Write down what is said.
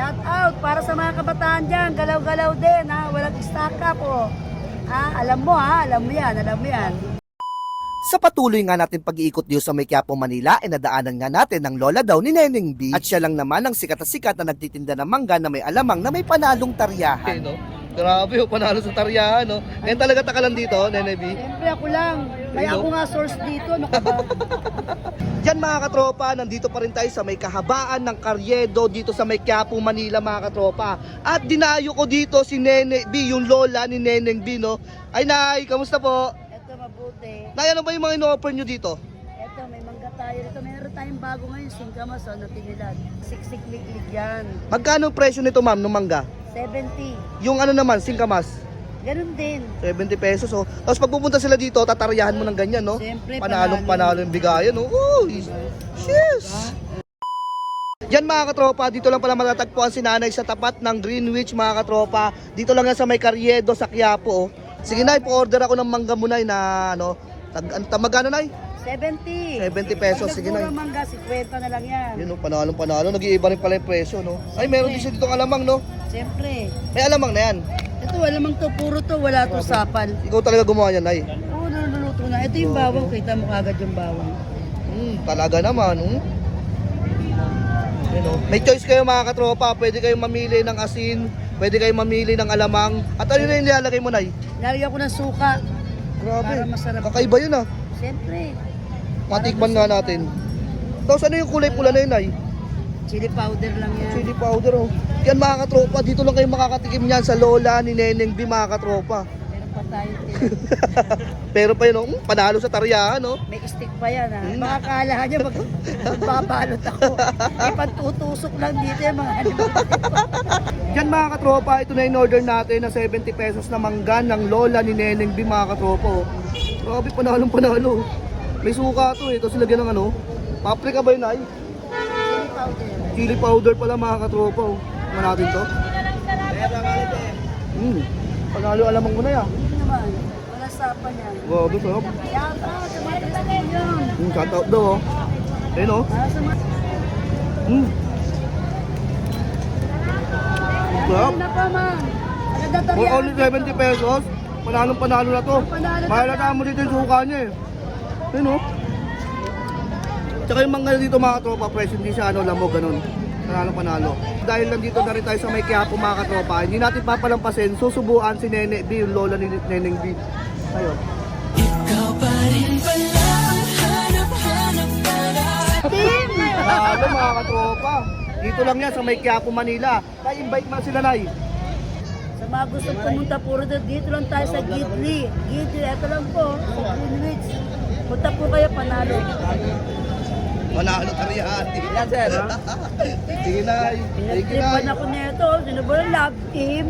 Shout out para sa mga kabataan dyan. Galaw-galaw din ha. Walang stock up oh. Ha? Alam mo yan. Sa patuloy nga natin pag-iikot dito sa may Quiapo, Manila, nadaanan nga natin ng lola daw ni Neneng B. At siya lang naman ang sikat na nagtitinda ng mangga na may alamang na may panalong taryahan. Okay, no? Grabe, panalo sa taryahan, no? Ngayon talaga takalan dito, Neneng B. Siyempre ako lang. Kaya Hello? ako nga source dito. Ano ka ba? Diyan mga katropa, nandito pa rin tayo sa may kahabaan ng Carriedo dito sa may Quiapo, Manila mga katropa. At dinayo ko dito si Neneng B, yung lola ni Neneng B, no? Ay Nay, kamusta po? Ito mabuti. Nay, ano ba yung mga ino-offer nyo dito? Ito may mangga tayo dito. Meron tayong bago ngayon. Singkamas na tinilad. Siksik liklik yan. Magkano ang presyo nito ma'am, ng mangga? 70. Yung ano naman, singkamas? Ganun din. 70 pesos, oh. Tapos pag pupunta sila dito, tataryahan mo ng ganyan, no? Siyempre, Panalo yung bigayan, no? Uy! Cheers! Yan mga katropa, dito lang pala matatagpuan si Nanay sa tapat ng Greenwich mga katropa. Dito lang yan sa may Carriedo sa Quiapo, oh. Sige Nay, pa-order ako ng mangga mo Nay na ano, magkano Nay? 70. 70 pesos, sige Nay. Pag mangga, 50 na lang yan. Yun, no? Panalo, nag-iiba rin pala yung presyo, no? Ay, meron din siya ditong alamang, no? Siyempre. May alamang na yan. Ito, alamang to. Puro to. Wala to sapal. Ikaw talaga gumawa yan, Nay. Oo, naluluto na. Ito yung bawang. Kita mo kagad yung bawang. Talaga naman, You know, may choice kayo mga katropa, pwede kayong mamili ng asin, pwede kayong mamili ng alamang. At ano na yung nilalagay mo, Nay? Lalagyan ko ng suka. Grabe, Para masarap. kakaiba yun ah. Siyempre. Matikman nga natin. Tapos ano yung kulay pula na yun, Nay? Chili powder lang yan. Chili powder, oh. Yan mga katropa, dito lang kayo makakatikim yan sa lola ni Neneng B mga katropa. Meron pa tayo. Pero pa yun, panalo sa taryahan, no? May stick pa yan ha. Mga kalahan niya magbabalot ako. Ipagtutusok lang dito yung mga animal. Diyan mga katropa, ito na in order natin na 70 pesos na mangga ng lola ni Neneng B mga katropa, oh. Grabe, panalo. May suka to eh, tapos lagyan ng ano, paprika ba yun ay? Chili powder. Chili powder pala mga katropa, oh. Tingnan natin to. Panalo alamang mo na yan. Hindi naman. Wala sapa niyan. Grabe, sarap. Shout out sa mga Tristan. Shout out daw, oh. Ayun, oh. Para sa mga... Sarap. Ano na pa man? For only 70 pesos, panalo na to. Mahalata mo dito yung suka niya eh. Ayun, oh. Tsaka yung mangga dito mga katropa, fresh, hindi siya lamog, ganun. Panalo. Dahil nandito na rin tayo sa may Quiapo mga katropa, hindi natin papalampasin, susubuan si Neneng B, yung lola ni Neneng B. Tayo. Ikaw pa rin pala ang hanap-hanap para. Team! Panalo mga katropa. Dito lang yan sa may Quiapo, Manila. Kaya invite mo sila, Nay. Sa mga gustong pumunta puro dito lang tayo sa Gidli. Ito lang po, sa Greenwich. Punta po kayo, panalo. Panalo karyahan. Yan, sir. Sige, Nay. Thank you, Nay. Pinagtripan ako nito. Sino ba yung love team?